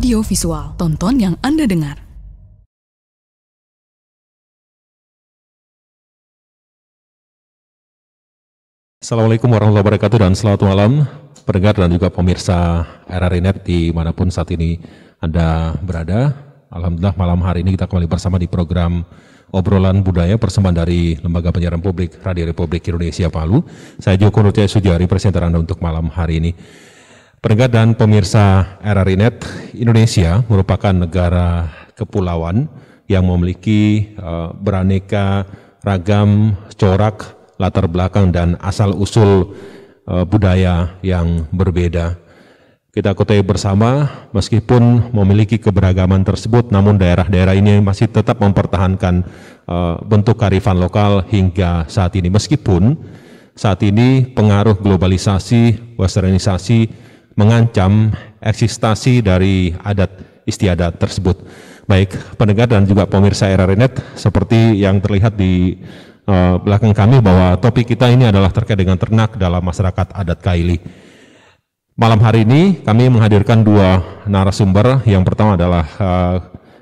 audio visual. Tonton yang Anda dengar. Assalamualaikum warahmatullahi wabarakatuh dan selamat malam pendengar dan juga pemirsa RRI.net dimanapun saat ini Anda berada. Alhamdulillah malam hari ini kita kembali bersama di program Obrolan Budaya persembahan dari Lembaga Penyiaran Publik Radio Republik Indonesia Palu. Saya Joko Nurjaya Sujari, presenter Anda untuk malam hari ini. Pendengar dan pemirsa RRI.net, Indonesia merupakan negara kepulauan yang memiliki beraneka ragam corak, latar belakang dan asal-usul budaya yang berbeda. Kita ketahui bersama, meskipun memiliki keberagaman tersebut, namun daerah-daerah ini masih tetap mempertahankan bentuk kearifan lokal hingga saat ini. Meskipun saat ini pengaruh globalisasi, westernisasi mengancam eksistensi dari adat istiadat tersebut. Baik pendengar dan juga pemirsa RRI.net, seperti yang terlihat di belakang kami bahwa topik kita ini adalah terkait dengan ternak dalam masyarakat adat Kaili. Malam hari ini kami menghadirkan dua narasumber. Yang pertama adalah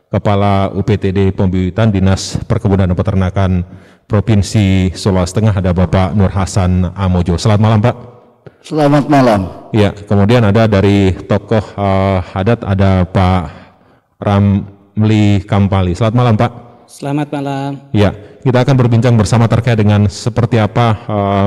Kepala UPTD Pembibitan Dinas Perkebunan dan Peternakan Provinsi Sulawesi Tengah, ada Bapak Nur Hasan Amojo. Selamat malam Pak. Selamat malam. Ya, kemudian ada dari tokoh adat ada Pak Ramli Kampali. Selamat malam Pak. Selamat malam. Ya, kita akan berbincang bersama terkait dengan seperti apa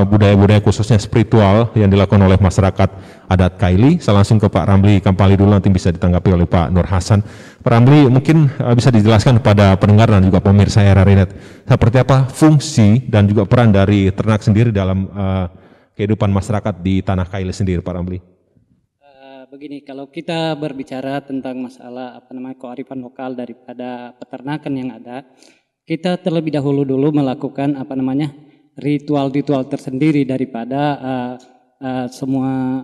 budaya-budaya khususnya spiritual yang dilakukan oleh masyarakat adat Kaili. Saya langsung ke Pak Ramli Kampali dulu, nanti bisa ditanggapi oleh Pak Nur Hasan. Pak Ramli, mungkin bisa dijelaskan kepada pendengar dan juga pemirsa RRI.net seperti apa fungsi dan juga peran dari ternak sendiri dalam kehidupan masyarakat di tanah Kaili sendiri, Pak Ramli. Begini, kalau kita berbicara tentang masalah kearifan lokal daripada peternakan yang ada, kita terlebih dahulu melakukan ritual-ritual tersendiri daripada semua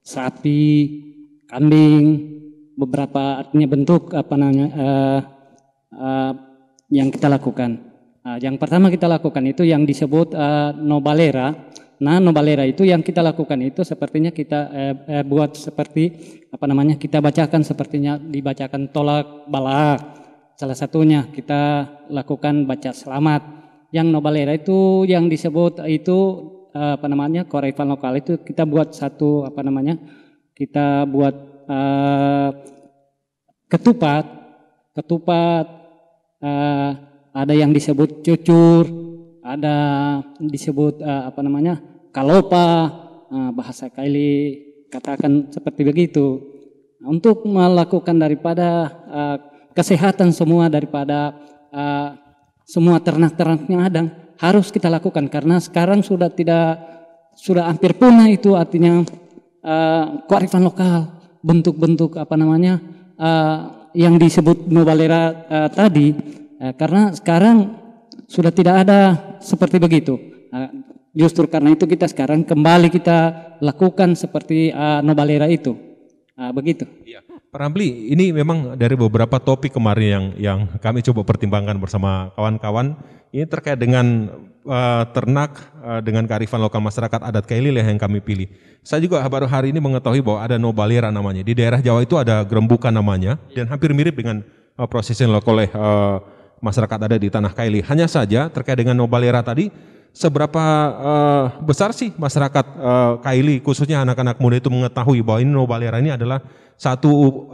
sapi, kambing, beberapa artinya bentuk yang kita lakukan. Yang pertama kita lakukan itu yang disebut nobalera. Nah, nobalera itu yang kita lakukan itu sepertinya kita buat seperti kita bacakan, sepertinya dibacakan tolak balak. Salah satunya kita lakukan baca selamat. Yang nobalera itu yang disebut itu kearifan lokal itu kita buat satu kita buat ketupat ada yang disebut cucur, ada disebut kalopa, bahasa Kaili katakan seperti begitu. Untuk melakukan daripada kesehatan semua daripada semua ternak-ternak yang ada harus kita lakukan, karena sekarang sudah hampir punah itu, artinya kearifan lokal, bentuk-bentuk yang disebut nobalera tadi, karena sekarang sudah tidak ada seperti begitu. Justru karena itu kita sekarang kembali kita lakukan seperti nobalera itu. Begitu. Ya. Pak Ramli, ini memang dari beberapa topik kemarin yang kami coba pertimbangkan bersama kawan-kawan, ini terkait dengan ternak dengan kearifan lokal masyarakat adat Kaili yang kami pilih. Saya juga baru hari ini mengetahui bahwa ada nobalera namanya. Di daerah Jawa itu ada gerembukan namanya, dan hampir mirip dengan proses yang dilakukan oleh masyarakat ada di tanah Kaili. Hanya saja terkait dengan nobalera tadi, seberapa besar sih masyarakat Kaili, khususnya anak-anak muda itu mengetahui bahwa ini nobalera ini adalah satu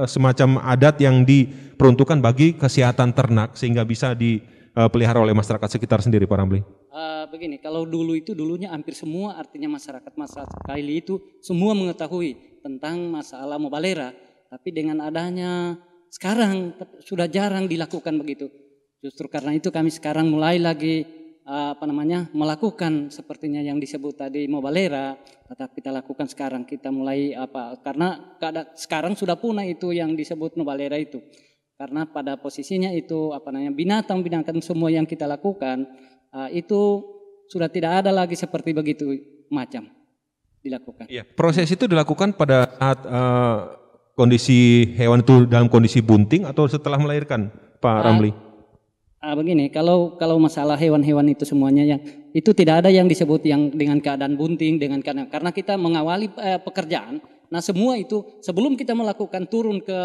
semacam adat yang diperuntukkan bagi kesehatan ternak sehingga bisa dipelihara oleh masyarakat sekitar sendiri, Pak Ramli? Begini, kalau dulunya hampir semua artinya masyarakat Kaili itu semua mengetahui tentang masalah nobalera, tapi dengan adanya sekarang sudah jarang dilakukan begitu. Justru karena itu kami sekarang mulai lagi melakukan sepertinya yang disebut tadi nobalera, tetap kita lakukan sekarang. Kita mulai karena sekarang sudah punah itu yang disebut nobalera itu. Karena pada posisinya itu binatang-binatang semua yang kita lakukan itu sudah tidak ada lagi seperti begitu macam dilakukan. Iya, proses itu dilakukan pada saat kondisi hewan itu dalam kondisi bunting atau setelah melahirkan, Pak Ramli? Begini, kalau masalah hewan-hewan itu semuanya yang itu tidak ada yang disebut yang dengan keadaan bunting, dengan keadaan, karena kita mengawali pekerjaan. Nah, semua itu sebelum kita melakukan turun ke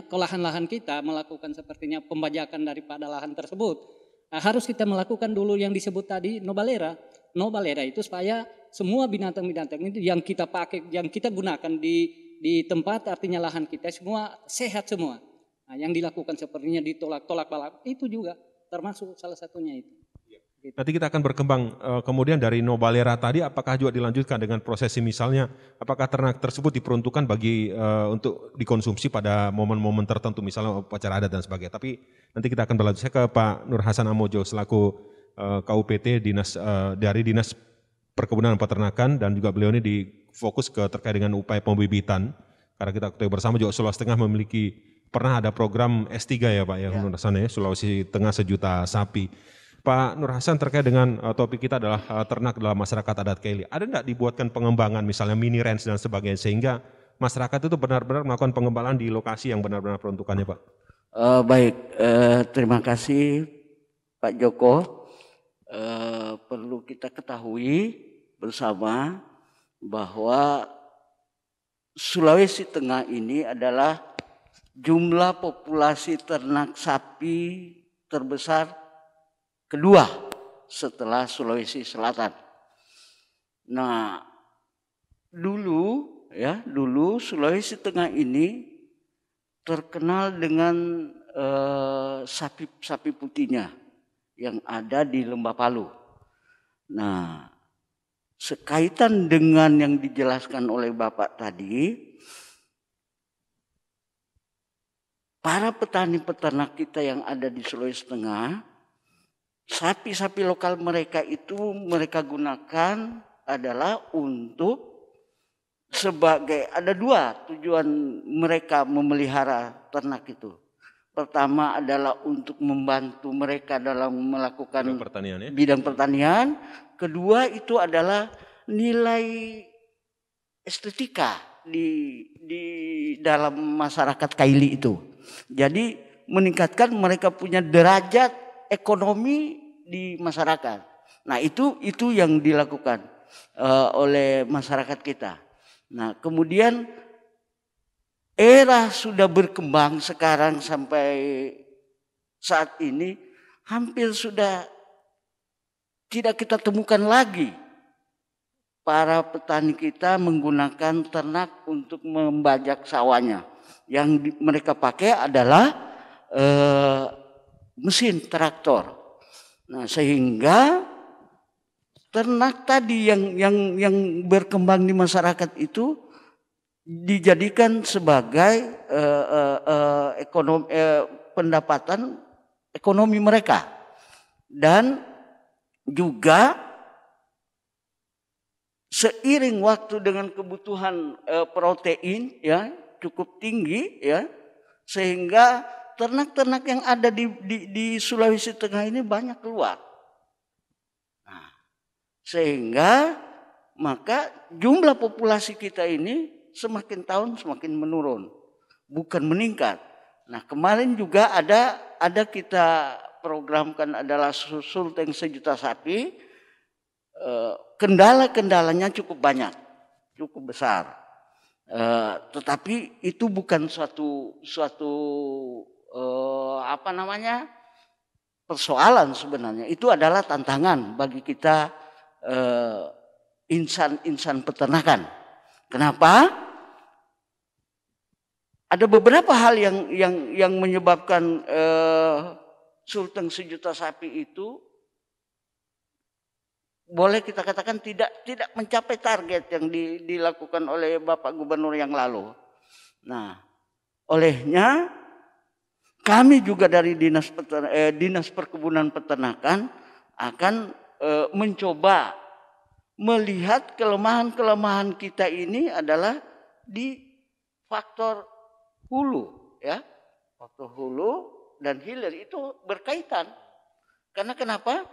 ke lahan-lahan kita, melakukan sepertinya pembajakan daripada lahan tersebut, harus kita melakukan dulu yang disebut tadi nobalera. Nobalera itu supaya semua binatang-binatang itu yang kita pakai, yang kita gunakan di tempat artinya lahan kita semua sehat semua. Nah, yang dilakukan sepertinya ditolak-tolak balap itu juga termasuk salah satunya itu. Nanti kita akan berkembang kemudian dari nobalera tadi, apakah juga dilanjutkan dengan prosesi misalnya, apakah ternak tersebut diperuntukkan bagi untuk dikonsumsi pada momen-momen tertentu, misalnya upacara adat dan sebagainya. Tapi nanti kita akan berlanjut. Saya ke Pak Nur Hasan Amojo selaku KUPT dari Dinas Perkebunan dan Peternakan, dan juga beliau ini difokus terkait dengan upaya pembibitan. Karena kita ketahui bersama juga Sulawesi Tengah pernah ada program S3 ya Pak ya, Nur Hasan ya, Sulawesi Tengah 1 juta sapi. Pak Nur Hasan, terkait dengan topik kita adalah ternak dalam masyarakat adat Kaili. Ada enggak dibuatkan pengembangan misalnya mini ranch dan sebagainya sehingga masyarakat itu benar-benar melakukan pengembangan di lokasi yang benar-benar peruntukannya Pak? Baik, terima kasih Pak Joko. Perlu kita ketahui bersama bahwa Sulawesi Tengah ini adalah jumlah populasi ternak sapi terbesar kedua setelah Sulawesi Selatan. Nah, dulu Sulawesi Tengah ini terkenal dengan sapi putihnya yang ada di Lembah Palu. Nah, sekaitan dengan yang dijelaskan oleh Bapak tadi, para petani peternak kita yang ada di Sulawesi Tengah, sapi-sapi lokal mereka itu mereka gunakan adalah untuk ada 2 tujuan mereka memelihara ternak itu. Pertama adalah untuk membantu mereka dalam melakukan bidang pertanian. Kedua itu adalah nilai estetika di dalam masyarakat Kaili itu. Jadi meningkatkan mereka punya derajat ekonomi di masyarakat. Nah itu yang dilakukan oleh masyarakat kita. Nah kemudian era sudah berkembang sekarang sampai saat ini hampir sudah tidak kita temukan lagi para petani kita menggunakan ternak untuk membajak sawahnya. Yang mereka pakai adalah mesin traktor. Nah, sehingga ternak tadi yang berkembang di masyarakat itu dijadikan sebagai pendapatan ekonomi mereka, dan juga seiring waktu dengan kebutuhan protein ya cukup tinggi ya, sehingga ternak-ternak yang ada di Sulawesi Tengah ini banyak keluar. Nah, sehingga maka jumlah populasi kita ini semakin tahun semakin menurun, bukan meningkat. Nah kemarin juga ada kita programkan adalah Sulteng 1 juta sapi. Kendala-kendalanya cukup banyak, cukup besar. Tetapi itu bukan suatu persoalan sebenarnya. Itu adalah tantangan bagi kita insan peternakan. Kenapa? Ada beberapa hal yang menyebabkan Sulteng 1 juta sapi itu boleh kita katakan tidak mencapai target yang dilakukan oleh Bapak Gubernur yang lalu. Nah, olehnya kami juga dari Dinas Perkebunan Peternakan akan mencoba melihat kelemahan-kelemahan kita ini adalah di faktor hulu, ya. Faktor hulu dan hilir itu berkaitan. Karena kenapa?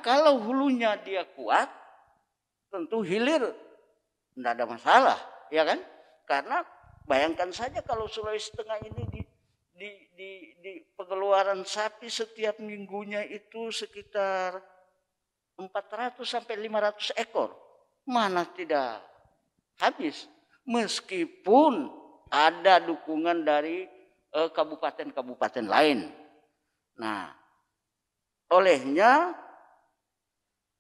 Kalau hulunya dia kuat, tentu hilir tidak ada masalah, ya kan? Karena bayangkan saja kalau Sulawesi Tengah ini di pengeluaran sapi setiap minggunya itu sekitar 400 sampai 500 ekor. Mana tidak habis. Meskipun ada dukungan dari kabupaten-kabupaten lain. Nah, olehnya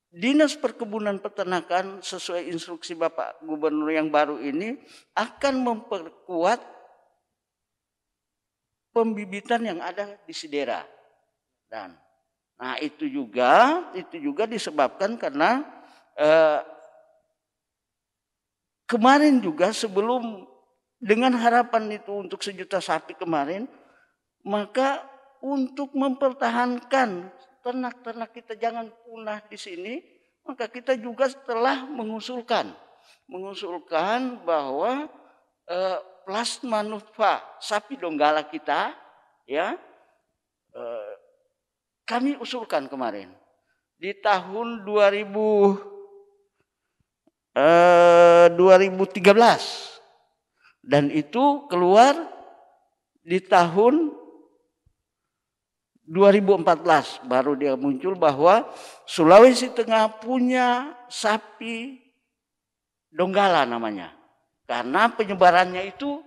Dinas Perkebunan Peternakan sesuai instruksi Bapak Gubernur yang baru ini akan memperkuat pembibitan yang ada di Sidera. Dan nah itu juga disebabkan karena kemarin juga sebelum dengan harapan itu untuk 1 juta sapi kemarin, maka untuk mempertahankan ternak-ternak kita jangan punah di sini, maka kita juga telah mengusulkan bahwa plasma nutfah sapi Donggala kita, ya, kami usulkan kemarin di tahun 2013 dan itu keluar di tahun 2014 baru dia muncul bahwa Sulawesi Tengah punya sapi Donggala namanya. Karena penyebarannya itu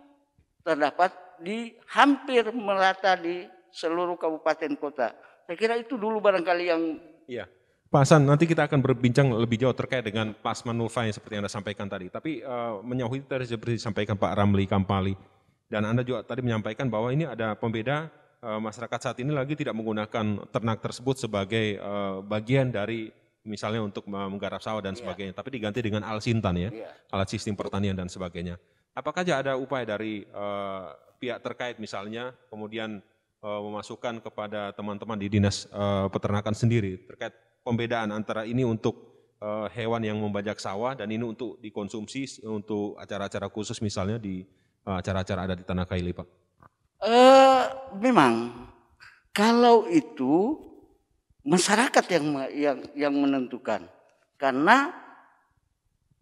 terdapat di hampir merata di seluruh kabupaten kota. Saya kira itu dulu barangkali yang... Iya. Pak Hasan, nanti kita akan berbincang lebih jauh terkait dengan plasma nutfah yang seperti Anda sampaikan tadi. Tapi menyangkut tadi seperti disampaikan Pak Ramli Kampali. Dan Anda juga tadi menyampaikan bahwa ini ada pembeda masyarakat saat ini lagi tidak menggunakan ternak tersebut sebagai bagian dari misalnya untuk menggarap sawah dan sebagainya, tapi diganti dengan alsintan ya, alat sistem pertanian dan sebagainya. Apakah ada upaya dari pihak terkait misalnya kemudian memasukkan kepada teman-teman di Dinas Peternakan sendiri terkait pembedaan antara ini untuk hewan yang membajak sawah dan ini untuk dikonsumsi untuk acara-acara khusus misalnya di acara-acara adat di Tanah Kaili, Pak? Memang kalau itu masyarakat yang menentukan, karena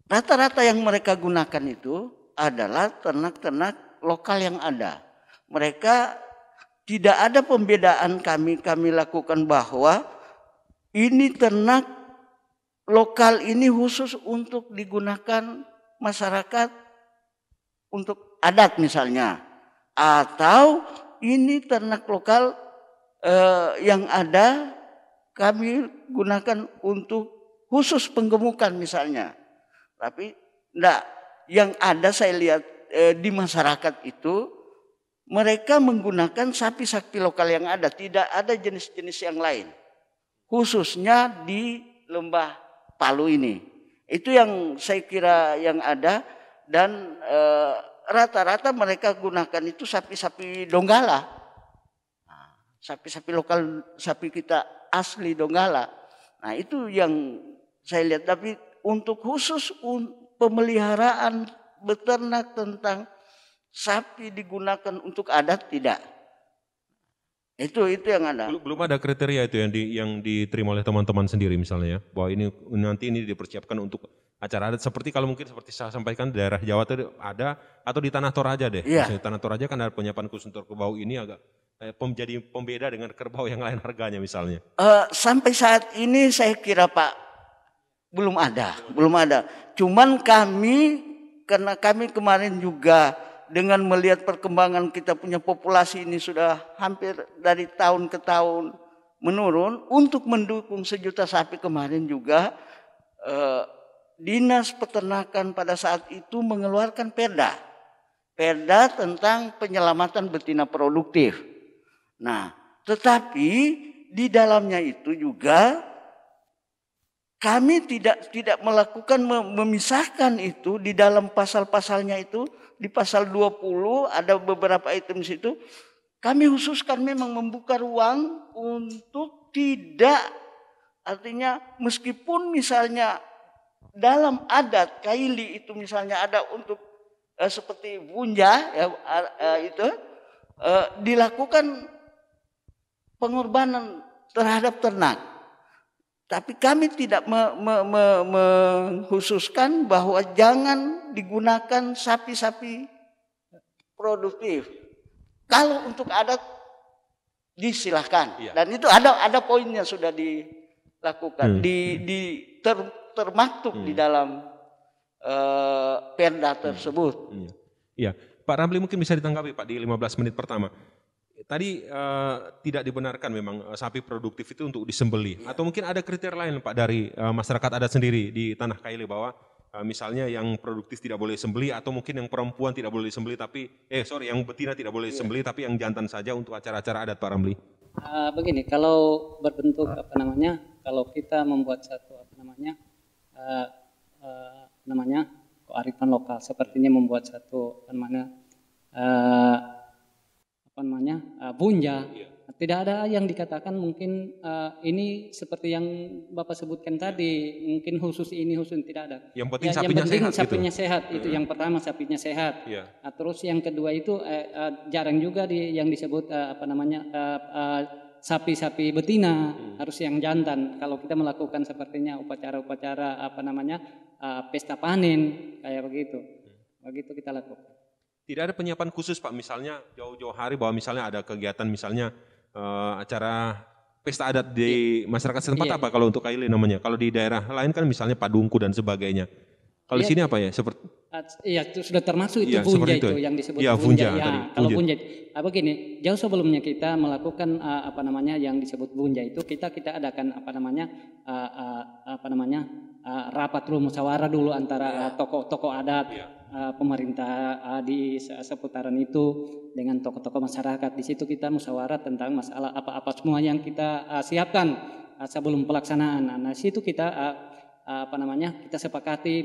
rata-rata yang mereka gunakan itu adalah ternak-ternak lokal yang ada. Mereka tidak ada pembedaan kami lakukan bahwa ini ternak lokal ini khusus untuk digunakan masyarakat untuk adat misalnya. Atau ini ternak lokal yang ada kami gunakan untuk khusus penggemukan misalnya. Tapi enggak, yang ada saya lihat di masyarakat itu mereka menggunakan sapi-sapi lokal yang ada, tidak ada jenis-jenis yang lain. Khususnya di Lembah Palu ini. Itu yang saya kira yang ada dan rata-rata mereka gunakan itu sapi-sapi Donggala. Sapi-sapi lokal, sapi kita asli Donggala. Nah itu yang saya lihat. Tapi untuk khusus pemeliharaan beternak tentang sapi digunakan untuk adat tidak. Itu yang ada. Belum ada kriteria itu yang diterima oleh teman-teman sendiri misalnya ya, bahwa ini nanti ini dipersiapkan untuk acara adat seperti kalau mungkin seperti saya sampaikan di daerah Jawa itu ada atau di Tanah Toraja deh. Iya. Misalnya Tanah Toraja kan ada penyiapan khusus untuk kerbau ini agak menjadi pembeda dengan kerbau yang lain harganya misalnya. Sampai saat ini saya kira Pak belum ada. Cuman karena kami kemarin juga dengan melihat perkembangan kita punya populasi ini sudah hampir dari tahun ke tahun menurun, untuk mendukung 1 juta sapi kemarin juga Dinas Peternakan pada saat itu mengeluarkan perda tentang penyelamatan betina produktif. Nah, tetapi di dalamnya itu juga kami tidak melakukan memisahkan itu di dalam pasal-pasalnya itu. Di pasal 20 ada beberapa item di situ. Kami khususkan memang membuka ruang untuk tidak, artinya meskipun misalnya dalam adat Kaili itu misalnya ada untuk seperti bunja ya, itu dilakukan pengorbanan terhadap ternak. Tapi kami tidak mengkhususkan bahwa jangan digunakan sapi-sapi produktif. Kalau untuk adat disilahkan. Iya. Dan itu ada poinnya sudah dilakukan, termaktub di dalam perda tersebut. Iya, Pak Ramli mungkin bisa ditanggapi Pak di 15 menit pertama. Tadi tidak dibenarkan memang sapi produktif itu untuk disembelih. Atau mungkin ada kriteria lain Pak dari masyarakat adat sendiri di Tanah Kaili bahwa misalnya yang produktif tidak boleh sembelih atau mungkin yang perempuan tidak boleh disembelih tapi yang betina tidak boleh disembelih tapi yang jantan saja untuk acara-acara adat Pak Ramli. Begini, kalau berbentuk kalau kita membuat satu kearifan lokal, sepertinya membuat satu bunja. Tidak ada yang dikatakan mungkin ini seperti yang Bapak sebutkan tadi, mungkin khusus ini tidak ada. Yang penting sapinya sehat. Sapinya sehat itu yang pertama, sapinya sehat. Terus yang kedua itu jarang juga yang disebut sapi-sapi betina, harus yang jantan. Kalau kita melakukan sepertinya upacara-upacara pesta panen kayak begitu kita lakukan. Tidak ada penyiapan khusus Pak, misalnya jauh-jauh hari bahwa misalnya ada kegiatan misalnya acara pesta adat di masyarakat setempat apa kalau untuk Kaili namanya? Kalau di daerah lain kan misalnya padungku dan sebagainya. Kalau di sini apa ya? Itu sudah termasuk itu bunja itu yang disebut bunja. Kalau bunja, begini, jauh sebelumnya kita melakukan yang disebut bunja itu kita adakan rapat musyawarah dulu antara tokoh-tokoh adat, pemerintah di seputaran itu dengan tokoh-tokoh masyarakat. Di situ kita musyawarah tentang masalah apa-apa semua yang kita siapkan sebelum pelaksanaan. Nah, situ kita kita sepakati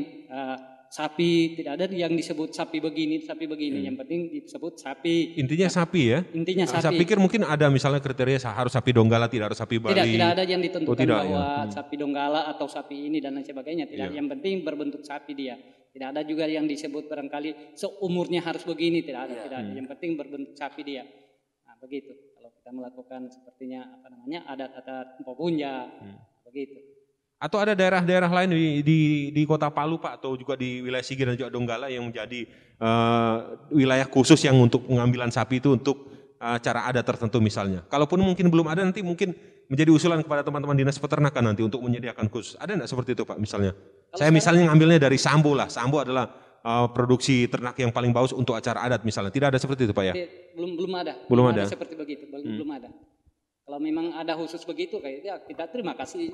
sapi, tidak ada yang disebut sapi begini, yang penting disebut sapi. Intinya sapi ya? Intinya sapi. Saya pikir mungkin ada misalnya kriteria harus sapi Donggala, tidak harus sapi Bali. Tidak ada yang ditentukan bahwa sapi Donggala atau sapi ini dan lain sebagainya. Tidak, yang penting berbentuk sapi dia. Tidak ada juga yang disebut barangkali seumurnya harus begini, tidak ada. Yang penting berbentuk sapi dia. Nah, begitu. Kalau kita melakukan sepertinya adat-adat bunja, begitu. Atau ada daerah-daerah lain di Kota Palu Pak atau juga di wilayah Sigi dan juga Donggala yang menjadi wilayah khusus yang untuk pengambilan sapi itu untuk cara adat tertentu misalnya. Kalaupun mungkin belum ada, nanti mungkin menjadi usulan kepada teman-teman dinas peternakan nanti untuk menyediakan khusus. Ada enggak seperti itu Pak misalnya? Saya misalnya ngambilnya dari Sambo lah. Sambo adalah produksi ternak yang paling bagus untuk acara adat misalnya. Tidak ada seperti itu Pak ya? Belum ada. Belum ada seperti begitu. Belum ada. Kalau memang ada khusus begitu kayaknya kita terima kasih.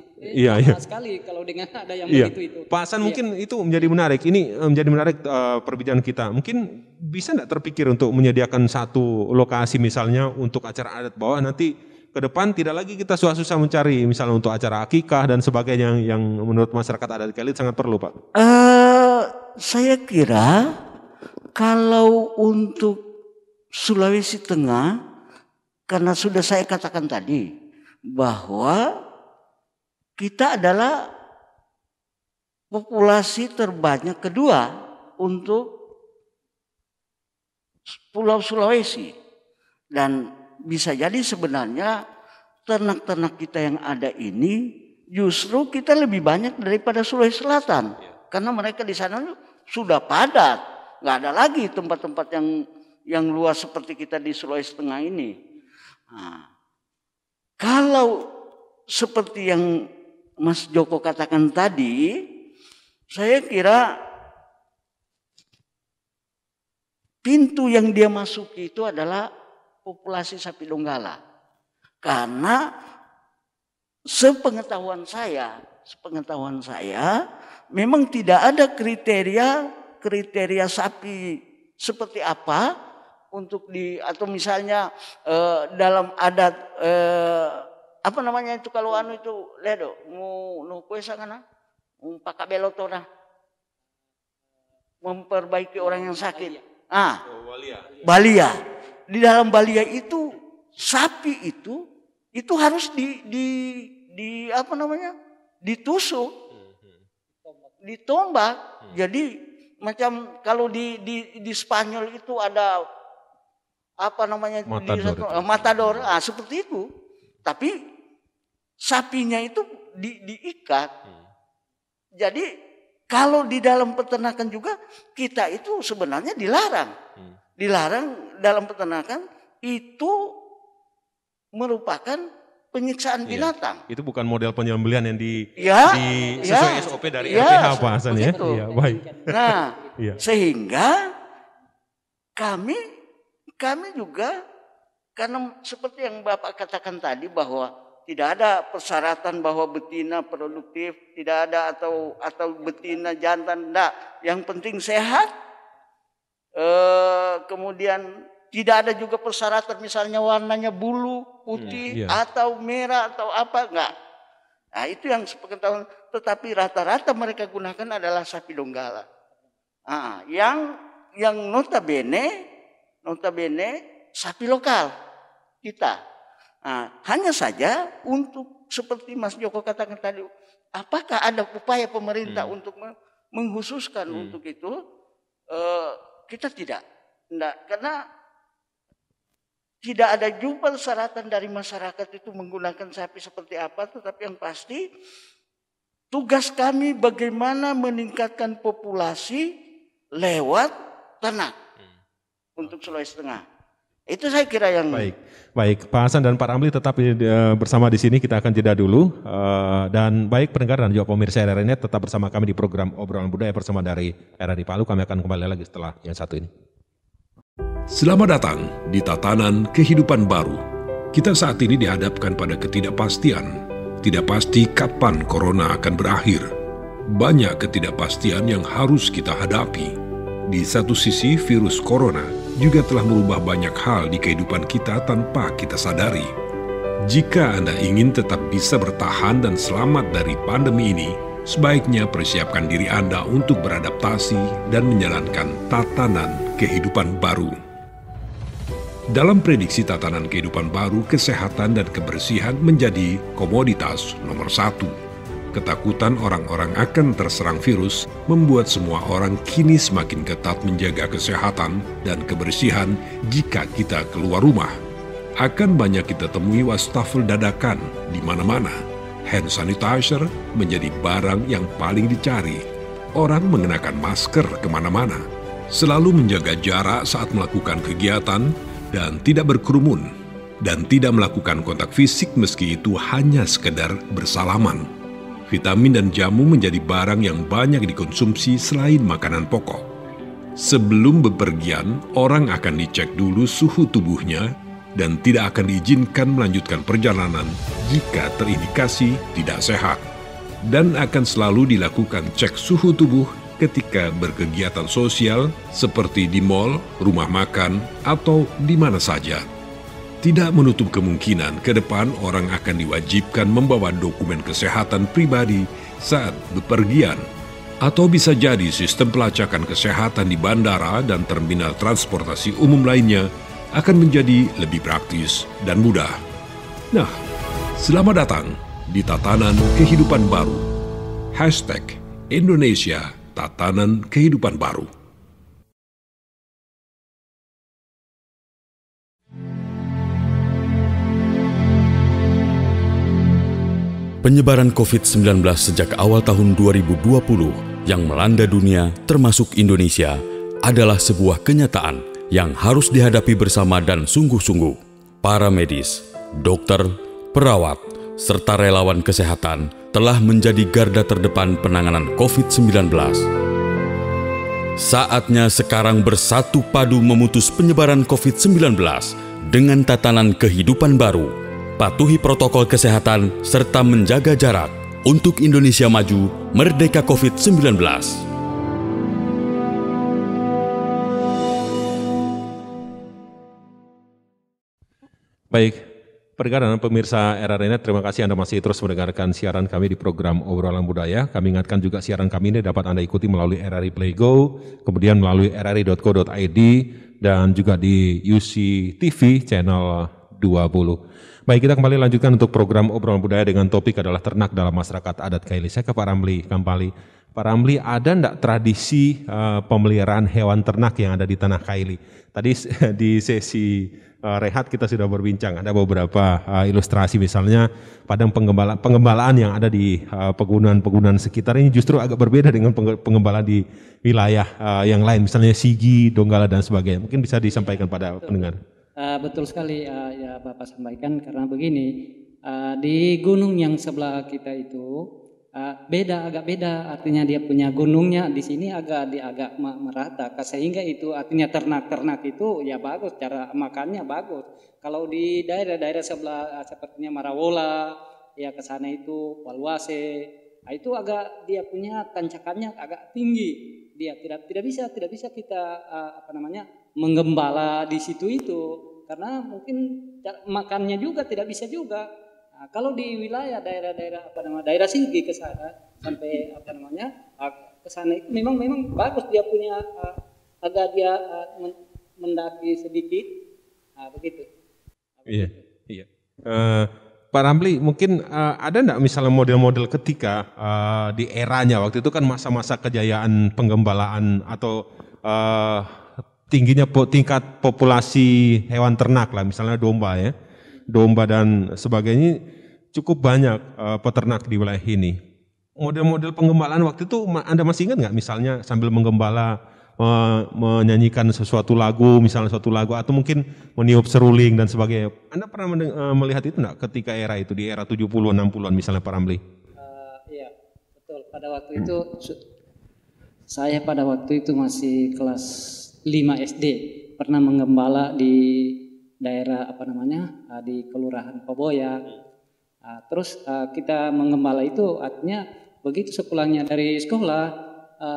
Sekali kalau dengan ada yang begitu itu. Pak Hasan mungkin itu menjadi menarik. Ini menjadi menarik perbincangan kita. Mungkin bisa enggak terpikir untuk menyediakan satu lokasi misalnya untuk acara adat bahwa nanti ke depan tidak lagi kita susah-susah mencari misalnya untuk acara akikah dan sebagainya yang menurut masyarakat adat Kaili sangat perlu Pak. Saya kira kalau untuk Sulawesi Tengah, karena sudah saya katakan tadi bahwa kita adalah populasi terbanyak kedua untuk Pulau Sulawesi, dan bisa jadi sebenarnya ternak-ternak kita yang ada ini justru kita lebih banyak daripada Sulawesi Selatan, karena mereka di sana sudah padat, nggak ada lagi tempat-tempat yang luas seperti kita di Sulawesi Tengah ini. Nah, kalau seperti yang Mas Joko katakan tadi, saya kira pintu yang dia masuki itu adalah populasi sapi Donggala. Karena sepengetahuan saya memang tidak ada kriteria sapi seperti apa untuk atau misalnya dalam adat apa namanya itu kalau itu ledo nu kuesa kana pakabelotona memperbaiki orang yang sakit. Balia. Di dalam balia itu sapi itu harus di apa namanya? Ditusuk. Ditombak. Jadi macam kalau di Spanyol itu ada apa namanya matador, seperti itu. Tapi sapinya itu diikat. Jadi kalau di dalam peternakan juga kita itu sebenarnya dilarang dalam peternakan itu merupakan penyiksaan binatang. Itu bukan model penyembelihan yang sesuai SOP dari ya, RPH Pak Hasan ya. Iya, baik. Nah, sehingga kami juga, karena seperti yang Bapak katakan tadi bahwa tidak ada persyaratan bahwa betina produktif, tidak ada atau betina jantan, enggak. Yang penting sehat. Kemudian tidak ada juga persyaratan misalnya warnanya bulu putih atau merah atau apa, enggak. Nah, itu yang sepengetahuan. Tetapi rata-rata mereka gunakan adalah sapi donggala. Nah, yang notabene sapi lokal kita. Nah, hanya saja untuk seperti Mas Joko katakan tadi, apakah ada upaya pemerintah untuk mengkhususkan untuk itu? Kita tidak. Karena tidak ada juga persyaratan dari masyarakat itu menggunakan sapi seperti apa, tetapi yang pasti tugas kami bagaimana meningkatkan populasi lewat ternak untuk Sulawesi Tengah. Itu saya kira yang baik. Pak Hasan dan Pak Ramli tetap bersama di sini, kita akan jeda dulu. Dan baik pendengar dan juga pemirsa RRI Net, tetap bersama kami di program Obrolan Budaya bersama dari RRI Palu. Kami akan kembali lagi setelah yang satu ini. Selamat datang di tatanan kehidupan baru. Kita saat ini dihadapkan pada ketidakpastian. Tidak pasti kapan corona akan berakhir. Banyak ketidakpastian yang harus kita hadapi. Di satu sisi, virus corona juga telah merubah banyak hal di kehidupan kita tanpa kita sadari. Jika Anda ingin tetap bisa bertahan dan selamat dari pandemi ini, sebaiknya persiapkan diri Anda untuk beradaptasi dan menjalankan tatanan kehidupan baru. Dalam prediksi tatanan kehidupan baru, kesehatan dan kebersihan menjadi komoditas nomor 1. Ketakutan orang-orang akan terserang virus membuat semua orang kini semakin ketat menjaga kesehatan dan kebersihan jika kita keluar rumah. Akan banyak kita temui wastafel dadakan di mana-mana. Hand sanitizer menjadi barang yang paling dicari. Orang mengenakan masker kemana-mana. Selalu menjaga jarak saat melakukan kegiatan dan tidak berkerumun. Dan tidak melakukan kontak fisik meski itu hanya sekedar bersalaman. Vitamin dan jamu menjadi barang yang banyak dikonsumsi selain makanan pokok. Sebelum bepergian, orang akan dicek dulu suhu tubuhnya dan tidak akan diizinkan melanjutkan perjalanan jika terindikasi tidak sehat. Dan akan selalu dilakukan cek suhu tubuh ketika berkegiatan sosial seperti di mal, rumah makan, atau di mana saja. Tidak menutup kemungkinan ke depan orang akan diwajibkan membawa dokumen kesehatan pribadi saat bepergian. Atau bisa jadi sistem pelacakan kesehatan di bandara dan terminal transportasi umum lainnya akan menjadi lebih praktis dan mudah. Nah, selamat datang di tatanan kehidupan baru. #Indonesia Tatanan Kehidupan Baru. Penyebaran COVID-19 sejak awal tahun 2020 yang melanda dunia termasuk Indonesia adalah sebuah kenyataan yang harus dihadapi bersama dan sungguh-sungguh. Para medis, dokter, perawat, serta relawan kesehatan telah menjadi garda terdepan penanganan COVID-19. Saatnya sekarang bersatu padu memutus penyebaran COVID-19 dengan tatanan kehidupan baru. Patuhi protokol kesehatan serta menjaga jarak untuk Indonesia maju merdeka COVID-19. Baik, pendengar dan pemirsa RRI Net, terima kasih Anda masih terus mendengarkan siaran kami di program Obrolan Budaya. Kami ingatkan juga siaran kami ini dapat Anda ikuti melalui RRI Play Go, kemudian melalui rri.co.id, dan juga di UC TV channel 20. Baik, kita kembali lanjutkan untuk program Obrolan Budaya dengan topik adalah ternak dalam masyarakat adat Kaili. Saya ke Pak Ramli kembali. Pak Ramli, ada enggak tradisi pemeliharaan hewan ternak yang ada di Tanah Kaili? Tadi di sesi rehat kita sudah berbincang, ada beberapa ilustrasi misalnya padang pengembalaan yang ada di pegunungan-pegunungan sekitar ini justru agak berbeda dengan pengembalaan di wilayah yang lain, misalnya Sigi, Donggala dan sebagainya. Mungkin bisa disampaikan pada pendengar. Betul sekali ya Bapak sampaikan, karena begini, di gunung yang sebelah kita itu agak beda, artinya dia punya gunungnya di sini agak merata, sehingga itu artinya ternak itu ya bagus, cara makannya bagus. Kalau di daerah-daerah sebelah sepertinya Marawola ya ke sana itu Paluase, itu agak dia punya tancakannya agak tinggi, dia tidak bisa kita menggembala di situ itu, karena mungkin makannya juga tidak bisa juga. Nah, kalau di wilayah daerah-daerah daerah Sigi ke sana sampai ke sana itu memang bagus, dia punya agak dia mendaki sedikit, begitu. Iya. Pak Ramli, mungkin ada enggak misalnya model-model ketika di eranya waktu itu kan masa-masa kejayaan penggembalaan atau tingginya tingkat populasi hewan ternak lah, misalnya domba ya. Domba dan sebagainya cukup banyak peternak di wilayah ini. Model-model penggembalaan waktu itu Anda masih ingat nggak, misalnya sambil menggembala menyanyikan sesuatu lagu, misalnya suatu lagu, atau mungkin meniup seruling dan sebagainya. Anda pernah melihat itu nggak ketika era itu, di era 70-an 60-an misalnya Pak Ramli? Iya, betul. Pada waktu itu saya masih kelas 5 SD, pernah menggembala di daerah di Kelurahan Poboya. Terus kita menggembala itu artinya begitu sepulangnya dari sekolah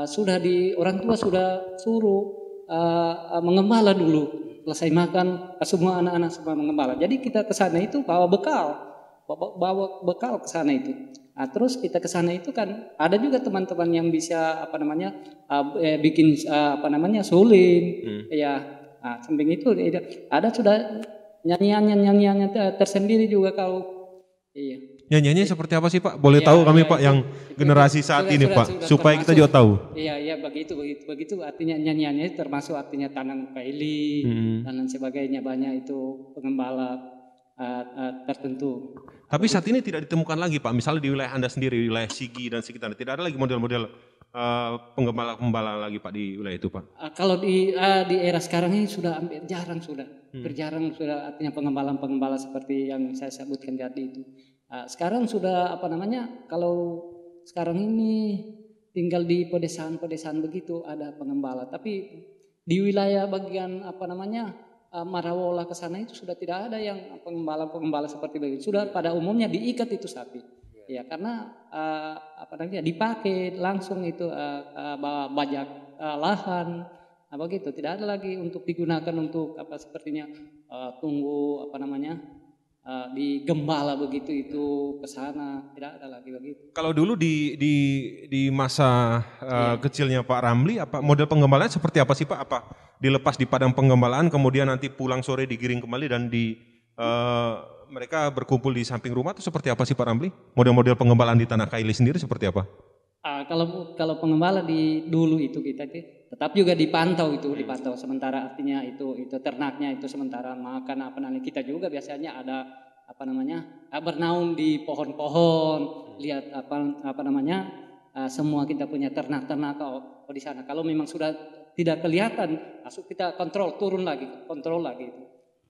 sudah orang tua sudah suruh menggembala dulu, selesai makan semua anak-anak semua menggembala. Jadi kita ke sana itu bawa bekal ke sana itu. Terus kita ke sana itu kan ada juga teman-teman yang bisa bikin suling ya. Samping itu ada sudah nyanyiannya tersendiri juga kalau iya. Nyanyiannya seperti apa sih Pak? Boleh tahu kami Pak yang generasi saat ini Pak, supaya kita juga tahu. Iya begitu artinya nyanyiannya termasuk artinya tanang kaili dan lain sebagainya, banyak itu pengembala tertentu. Tapi saat ini tidak ditemukan lagi Pak, misalnya di wilayah Anda sendiri, wilayah Sigi dan sekitar, tidak ada lagi model-model penggembala lagi Pak di wilayah itu Pak? Kalau di era sekarang ini sudah hampir jarang berjarang sudah artinya pengembala seperti yang saya sebutkan tadi itu. Sekarang sudah kalau sekarang ini tinggal di pedesaan begitu ada pengembala, tapi di wilayah bagian Marawola ke sana itu sudah tidak ada yang pengembala seperti begitu. Sudah pada umumnya diikat itu sapi. Ya karena dipakai langsung itu bajak lahan, begitu. Tidak ada lagi untuk digunakan untuk sepertinya tunggu digembala begitu itu ke sana, tidak ada lagi begitu. Kalau dulu di masa kecilnya Pak Ramli, apa model penggembalaan seperti apa sih Pak? Apa dilepas di padang penggembalaan kemudian nanti pulang sore digiring kembali dan mereka berkumpul di samping rumah, atau seperti apa sih Pak Ramli? Model-model pengembalaan di Tanah Kaili sendiri seperti apa? Kalau pengembala di dulu itu kita tetap juga dipantau sementara artinya itu ternaknya itu sementara makan kita juga biasanya ada bernaung di pohon-pohon, lihat semua kita punya ternak di sana. Kalau memang sudah tidak kelihatan, masuk kita kontrol lagi itu.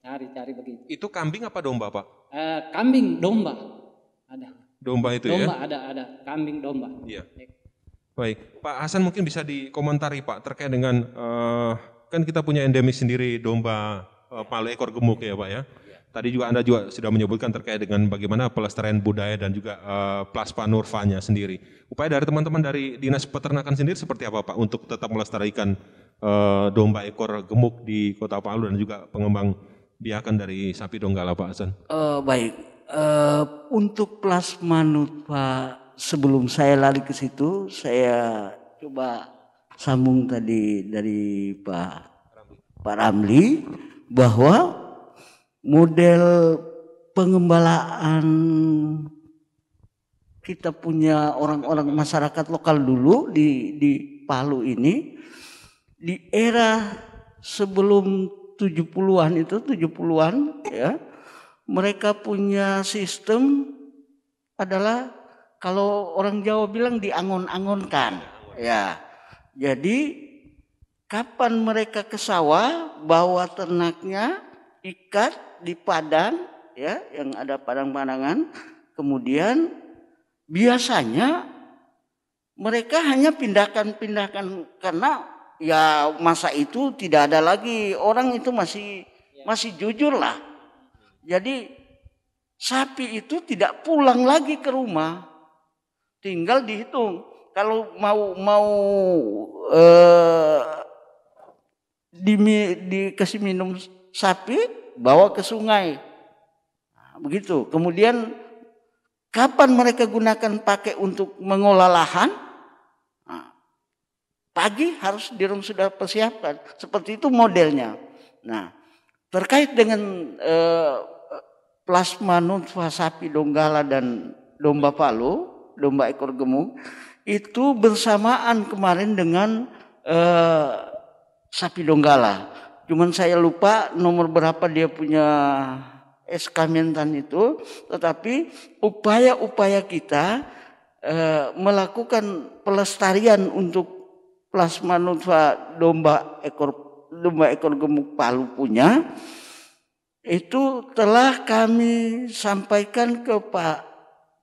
Cari begitu. Itu kambing apa domba Pak? Kambing, domba ada. Domba itu domba, ya? Ada kambing, domba. Iya. Baik, Pak Hasan mungkin bisa dikomentari Pak terkait dengan kan kita punya endemis sendiri domba palu ekor gemuk ya Pak ya. Tadi juga Anda juga sudah menyebutkan terkait dengan bagaimana pelestarian budaya dan juga plasma nurvanya sendiri. Upaya dari teman-teman dari Dinas Peternakan sendiri seperti apa Pak untuk tetap melestarikan domba ekor gemuk di Kota Palu dan juga pengembang biakan dari sapi donggala Pak Hasan? Baik, untuk plasma nutfa sebelum saya lari ke situ, saya coba sambung tadi dari Pak Ramli bahwa model pengembalaan kita punya orang-orang masyarakat lokal dulu di Palu ini di era sebelum 70-an ya, mereka punya sistem adalah kalau orang Jawa bilang diangon-angonkan ya. Jadi kapan mereka ke sawah bawa ternaknya ikat di padang, ya, yang ada padang-padangan. Kemudian biasanya mereka hanya pindahkan karena ya masa itu tidak ada lagi, orang itu masih jujur lah. Jadi sapi itu tidak pulang lagi ke rumah, tinggal dihitung. Kalau mau dikasih minum sapi, bawa ke sungai. Nah, begitu. Kemudian kapan mereka gunakan pakai untuk mengolah lahan? Nah, pagi harus sudah persiapkan. Seperti itu modelnya. Nah, terkait dengan plasma nutfah sapi Donggala dan domba Palu, domba ekor gemuk, itu bersamaan kemarin dengan sapi Donggala. Cuman saya lupa nomor berapa dia punya SK Mentan itu, tetapi upaya-upaya kita melakukan pelestarian untuk plasma nutfah domba ekor gemuk Palu punya, itu telah kami sampaikan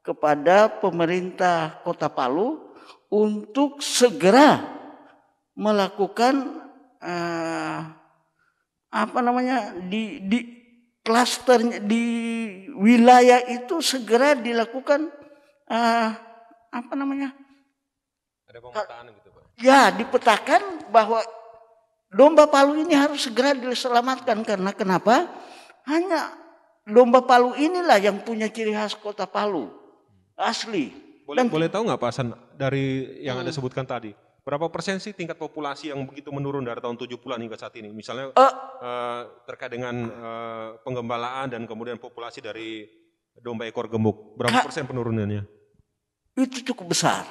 kepada pemerintah Kota Palu untuk segera melakukan di klasternya, di wilayah itu segera dilakukan Ada pemetaan gitu, Pak. Ya, dipetakan bahwa domba Palu ini harus segera diselamatkan. Karena kenapa? Hanya domba Palu inilah yang punya ciri khas Kota Palu asli. Boleh tahu nggak Pak Hasan, dari yang Anda sebutkan tadi, berapa persen sih tingkat populasi yang begitu menurun dari tahun 70-an hingga saat ini? Misalnya terkait dengan penggembalaan dan kemudian populasi dari domba ekor gemuk, berapa persen penurunannya? Itu cukup besar.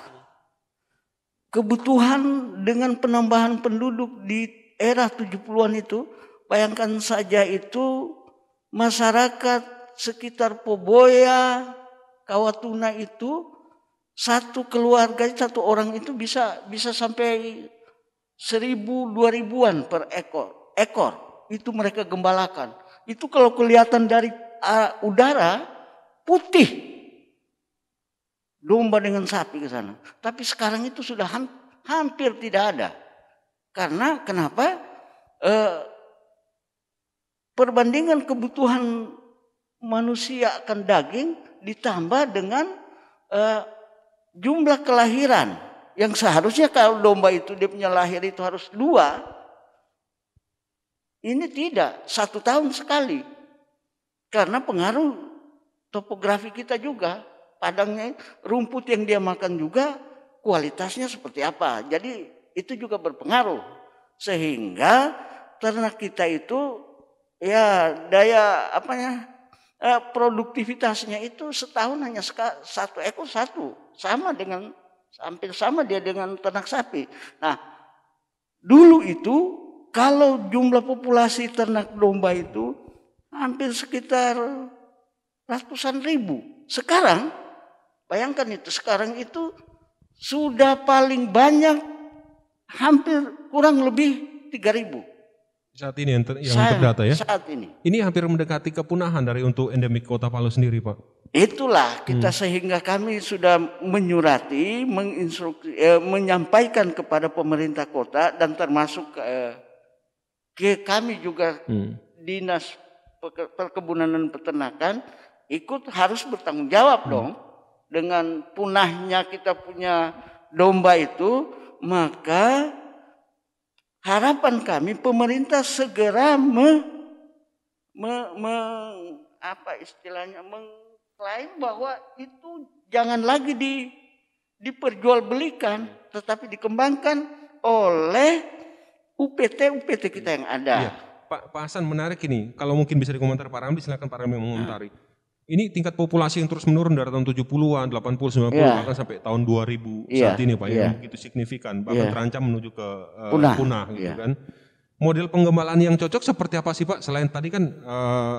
Kebutuhan dengan penambahan penduduk di era 70-an itu, bayangkan saja itu masyarakat sekitar Poboya, Kawatuna itu, satu keluarga, satu orang itu bisa sampai 1.000-2.000-an per ekor. Itu mereka gembalakan. Itu kalau kelihatan dari udara putih domba dengan sapi ke sana. Tapi sekarang itu sudah hampir tidak ada. Karena kenapa? Perbandingan kebutuhan manusia akan daging ditambah dengan jumlah kelahiran yang seharusnya kalau domba itu dia punya lahir itu harus 2, ini tidak, 1 tahun sekali. Karena pengaruh topografi kita juga, padangnya, rumput yang dia makan juga kualitasnya seperti apa. Jadi itu juga berpengaruh, sehingga ternak kita itu ya daya produktivitasnya itu setahun hanya 1 ekor 1. Hampir sama dia dengan ternak sapi. Nah, dulu itu kalau jumlah populasi ternak domba itu hampir sekitar ratusan ribu. Sekarang, bayangkan itu, sekarang itu sudah paling banyak hampir kurang lebih 3.000. Saat ini yang terdata ya? Saat ini. Ini hampir mendekati kepunahan dari untuk endemik Kota Palu sendiri, Pak. Itulah kita sehingga kami sudah menyurati, menyampaikan kepada pemerintah kota dan termasuk ke kami juga Dinas Perkebunan dan Peternakan ikut harus bertanggung jawab dong dengan punahnya kita punya domba itu. Maka harapan kami pemerintah segera mengklaim bahwa itu jangan lagi diperjualbelikan, tetapi dikembangkan oleh UPT kita yang ada. Iya. Pak Hasan, menarik ini. Kalau mungkin bisa dikomentar Pak Ramli, silakan Pak Ramli mengomentari. Ini tingkat populasi yang terus menurun dari tahun 70-an, 80, 90, bahkan sampai tahun 2000 saat ini Pak, yang begitu signifikan, bahkan terancam menuju ke punah gitu kan. Model penggembalaan yang cocok seperti apa sih Pak? Selain tadi kan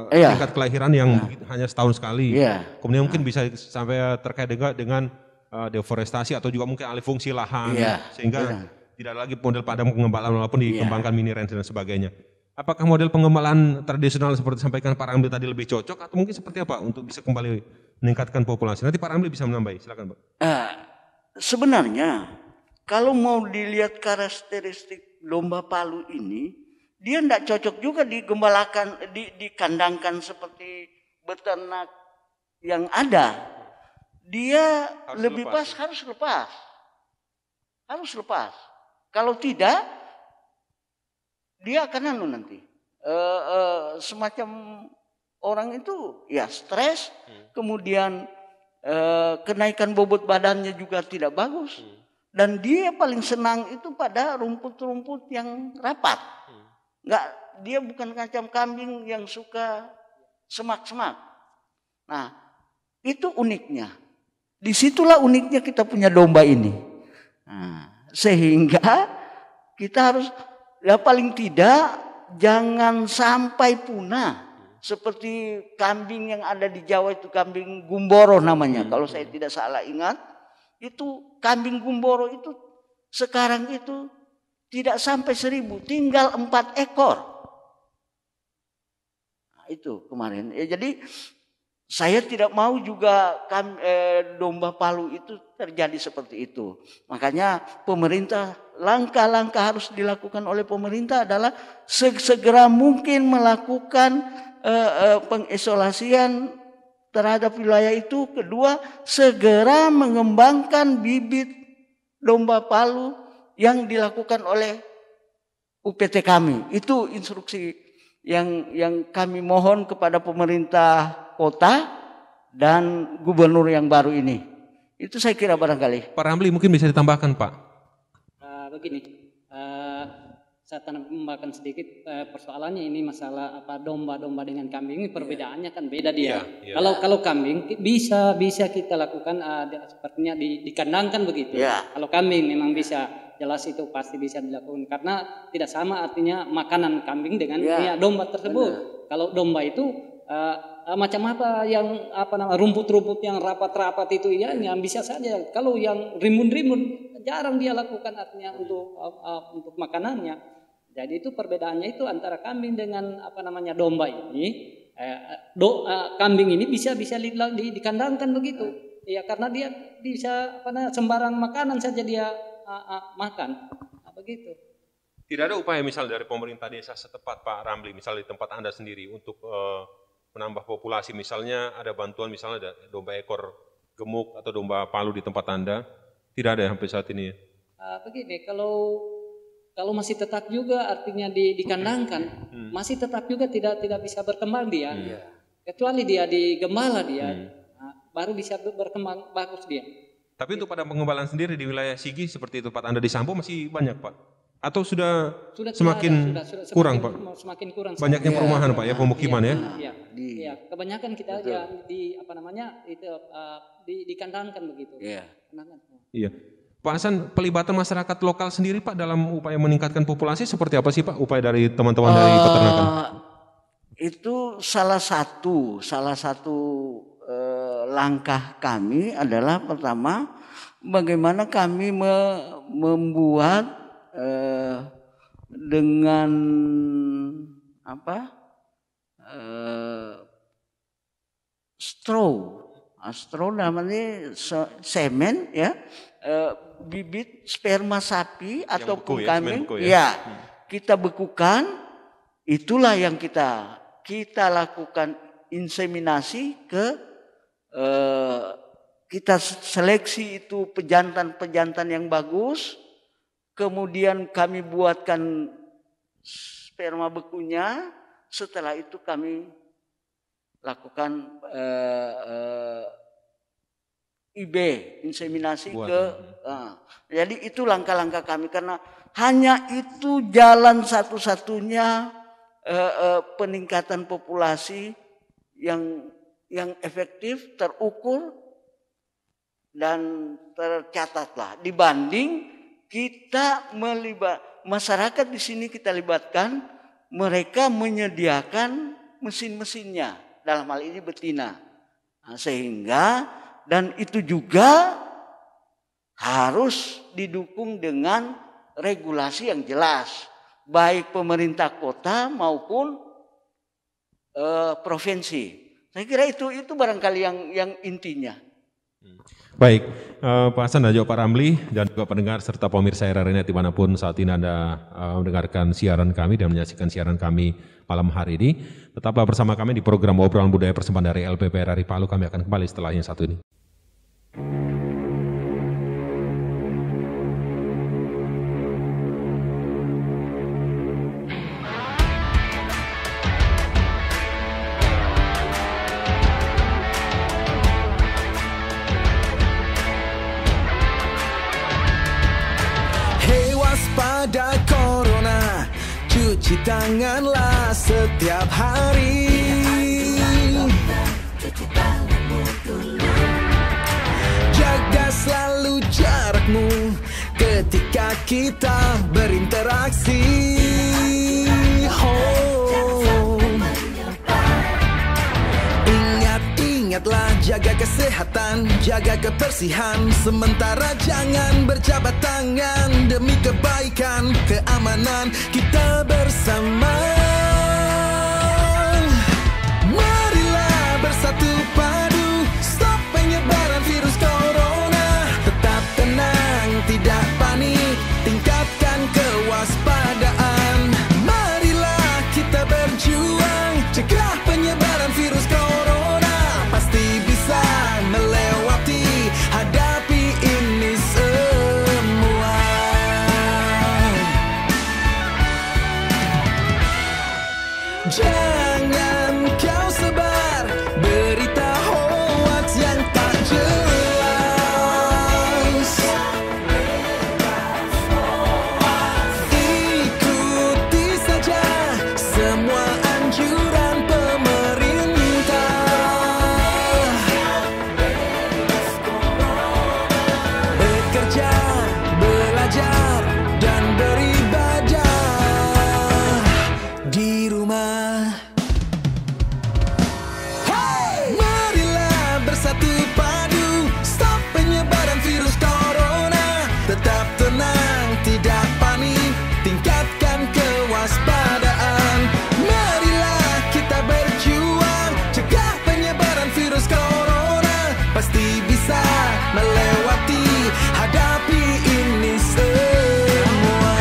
tingkat kelahiran yang hanya setahun sekali, kemudian mungkin bisa sampai terkait dengan deforestasi atau juga mungkin alih fungsi lahan, sehingga tidak lagi model padang pengembalaan walaupun dikembangkan mini range dan sebagainya. Apakah model pengembalaan tradisional seperti disampaikan Pak Ramli tadi lebih cocok atau mungkin seperti apa untuk bisa kembali meningkatkan populasi? Nanti Pak Ramli bisa menambahi, silakan Pak. Sebenarnya kalau mau dilihat karakteristik domba Palu ini, dia tidak cocok juga digembalakan, dikandangkan seperti beternak yang ada. Dia lebih pas harus lepas. Kalau tidak, dia akan nanti semacam orang itu ya stres, kemudian kenaikan bobot badannya juga tidak bagus, dan dia paling senang itu pada rumput-rumput yang rapat. Dia bukan macam kambing yang suka semak-semak. Nah, itu uniknya. Disitulah uniknya kita punya domba ini. Nah, sehingga kita harus, ya paling tidak jangan sampai punah. Seperti kambing yang ada di Jawa itu, kambing Gumboro namanya. Kalau saya tidak salah ingat, itu kambing Gumboro itu sekarang itu tidak sampai 1000, tinggal 4 ekor. Nah, itu kemarin. Ya, jadi saya tidak mau juga domba Palu itu terjadi seperti itu. Makanya pemerintah, langkah-langkah harus dilakukan oleh pemerintah adalah segera mungkin melakukan pengisolasian terhadap wilayah itu. Kedua, segera mengembangkan bibit domba Palu yang dilakukan oleh UPT kami. Itu instruksi yang kami mohon kepada pemerintah kota dan gubernur yang baru ini. Itu saya kira barangkali. Pak Ramli mungkin bisa ditambahkan Pak. Begini, saya tambahkan sedikit, persoalannya ini masalah domba-domba dengan kambing ini perbedaannya kan beda dia. Kalau kambing bisa kita lakukan sepertinya dikandangkan begitu. Kalau kambing memang bisa, jelas itu pasti bisa dilakukan karena tidak sama artinya makanan kambing dengan domba tersebut. Kalau domba itu macam apa yang rumput-rumput yang rapat-rapat itu ya yang bisa saja. Kalau yang rimbun-rimbun jarang dia lakukan artinya untuk makanannya. Jadi itu perbedaannya itu antara kambing dengan domba ini. Kambing ini bisa dikandangkan begitu. Ya karena dia bisa sembarang makanan saja dia makan. Begitu. Tidak ada upaya misal dari pemerintah desa setempat Pak Ramli, misal di tempat Anda sendiri untuk menambah populasi, misalnya ada bantuan misalnya ada domba ekor gemuk atau domba Palu di tempat Anda, tidak ada sampai saat ini? Begini, kalau masih tetap juga artinya dikandangkan, masih tetap juga tidak bisa berkembang dia, kecuali dia digembala dia, baru bisa berkembang bagus dia. Tapi untuk pada pengembalaan sendiri di wilayah Sigi seperti itu Pak, Anda di Sambo masih banyak Pak? Atau sudah semakin kurang Pak? Semakin kurang. Banyaknya perumahan Pak ya, pemukiman ya? Iya, kebanyakan kita aja dikandangkan begitu. Iya. Pak Hasan, pelibatan masyarakat lokal sendiri Pak dalam upaya meningkatkan populasi seperti apa sih Pak? Upaya dari teman-teman dari peternakan? Itu salah satu langkah kami adalah pertama bagaimana kami membuat dengan straw namanya semen ya, bibit sperma sapi ataupun kambing kita bekukan. Itulah yang kita lakukan inseminasi kita seleksi itu pejantan yang bagus. Kemudian kami buatkan sperma bekunya. Setelah itu kami lakukan IB, inseminasi jadi itu langkah-langkah kami karena hanya itu jalan satu-satunya peningkatan populasi yang efektif, terukur dan tercatatlah dibanding kita masyarakat di sini kita libatkan, mereka menyediakan mesin-mesinnya, dalam hal ini betina. Sehingga dan itu juga harus didukung dengan regulasi yang jelas. baik pemerintah kota maupun provinsi. Saya kira itu barangkali yang intinya. Baik, Pak Hasan dan juga Pak Ramli dan juga pendengar serta pemirsa RRI dimanapun saat ini Anda mendengarkan siaran kami dan menyaksikan siaran kami malam hari ini. Tetaplah bersama kami di program Obrolan Budaya Persembahan dari LPP RRI Palu. Kami akan kembali setelah yang satu ini. Waspada corona, cuci tanganlah setiap hari. Jaga selalu jarakmu ketika kita berinteraksi. Ingatlah jaga kesehatan, jaga kebersihan. Sementara jangan berjabat tangan demi kebaikan, keamanan kita bersama. Marilah bersatu padu, stop penyebaran virus corona. Tetap tenang, tidak panik, tingkatkan kewaspadaan. Marilah kita berjuang, cegah penyebaran virus corona. Pasti bisa melewati, hadapi ini semua. Jangan kau sebar berita hoax yang tak jelas. Ikuti saja semua anjuran pemerintah. Bekerja, belajar, dan beribadah di rumah. Hey! Marilah bersatu padu, stop penyebaran virus corona. Tetap tenang, tidak panik, tingkatkan kewaspadaan. Marilah kita berjuang, cegah penyebaran virus corona. Pasti bisa melewati, hadapi ini semua.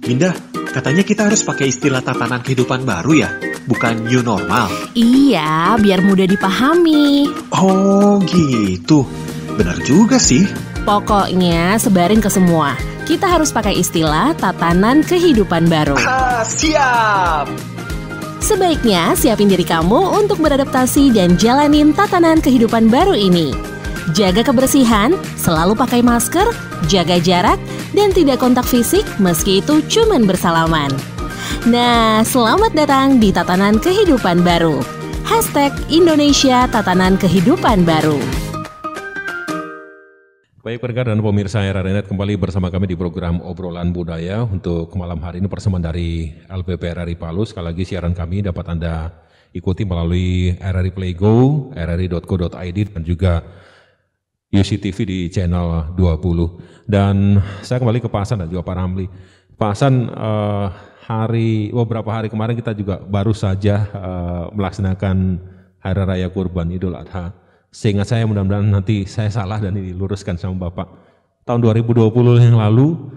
Minda, katanya kita harus pakai istilah tatanan kehidupan baru ya, bukan new normal. Iya, biar mudah dipahami. Oh gitu, benar juga sih. Pokoknya sebarin ke semua. Kita harus pakai istilah tatanan kehidupan baru. Siap! Sebaiknya siapin diri kamu untuk beradaptasi dan jalanin tatanan kehidupan baru ini. Jaga kebersihan, selalu pakai masker, jaga jarak, dan tidak kontak fisik meski itu cuman bersalaman. Nah, selamat datang di Tatanan Kehidupan Baru. #Indonesia Tatanan Kehidupan Baru. Baik pendengar dan pemirsa RRI kembali bersama kami di program Obrolan Budaya untuk malam hari ini persembahan dari LPP RRI Palu. Sekali lagi siaran kami dapat Anda ikuti melalui RRI Play Go, rri.co.id dan juga UCTV di channel 20. Dan saya kembali ke Pak Hasan dan juga Pak Ramli. Pak Hasan, beberapa hari kemarin kita juga baru saja melaksanakan Hari Raya Kurban Idul Adha. Seingat saya, mudah-mudahan nanti saya salah dan diluruskan sama Bapak. Tahun 2020 yang lalu